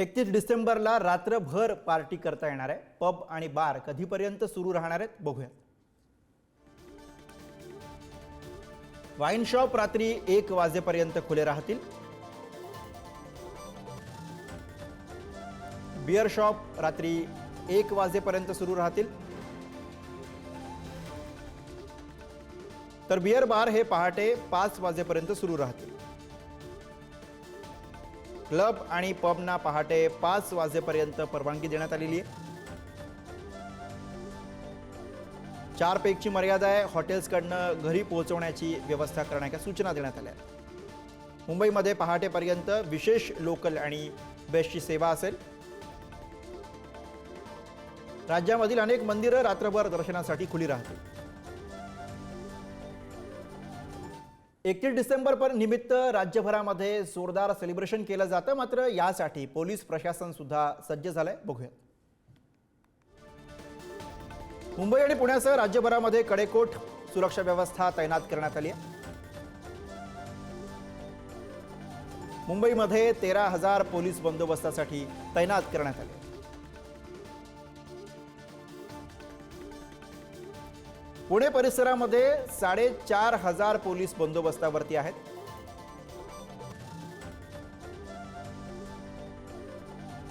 31 डिसेंबरला रात्रभर पार्टी करता येणार आहे। पब आणि बार कधीपर्यंत सुरू राहणार आहेत बघूया। वाईन शॉप रात्री 1 वाजेपर्यंत खुले राहतील। बियर शॉप रात्री 1 वाजेपर्यंत सुरू राहतील। तर बियर बार हे पहाटे 5 वाजेपर्यंत सुरू राहतील। क्लब आणि पबना पहाटे 5 वाजेपर्यंत परवानगी देण्यात आलेली आहे। 4 पैकी मर्यादा आहे। हॉटेल्सकडनं घरी पोहोचवण्याची व्यवस्था करण्याच्या सूचना देण्यात आल्या आहेत। मुंबईमध्ये पहाटेपर्यंत विशेष लोकल आणि बेस्टची सेवा असेल। राज्यामधील अनेक मंदिरं रात्रभर दर्शनासाठी खुली राहतील। 31 डिसेंबर निमित्त राज्यभरामध्ये जोरदार सेलिब्रेशन केलं जातं, मात्र यासाठी पोलीस प्रशासन सुद्धा सज्ज झालंय बघूया। मुंबई आणि पुण्यासह राज्यभरामध्ये कडेकोट सुरक्षा व्यवस्था तैनात करण्यात आली आहे। मुंबईमध्ये 13,000 पोलीस बंदोबस्तासाठी तैनात करण्यात आले। पुणे परिसरामध्ये 4,500 पोलीस बंदोबस्तावरती आहेत।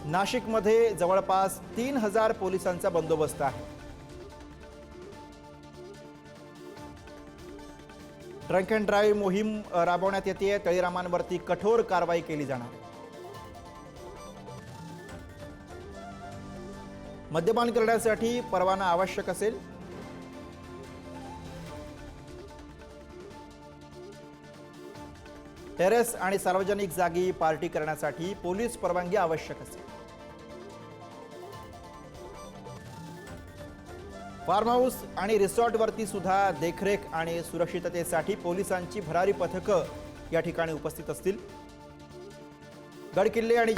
नाशिकमध्ये जवळपास 3,000 पोलिसांचा बंदोबस्त आहे। ड्रंक अँड ड्राईव्ह मोहीम राबवण्यात येते। तळीरामांवरती कठोर कारवाई केली जाणार आहे। मद्यपान करण्यासाठी परवाना आवश्यक असेल। टेरेस आणि सार्वजनिक जागी पार्टी करण्यासाठी पोलीस परवानगी आवश्यक असेल। फार्म हाऊस आणि रिसॉर्टवरती सुद्धा देखरेख आणि सुरक्षिततेसाठी पोलिसांची भरारी पथकं या ठिकाणी उपस्थित असतील। गड किल्ले आणि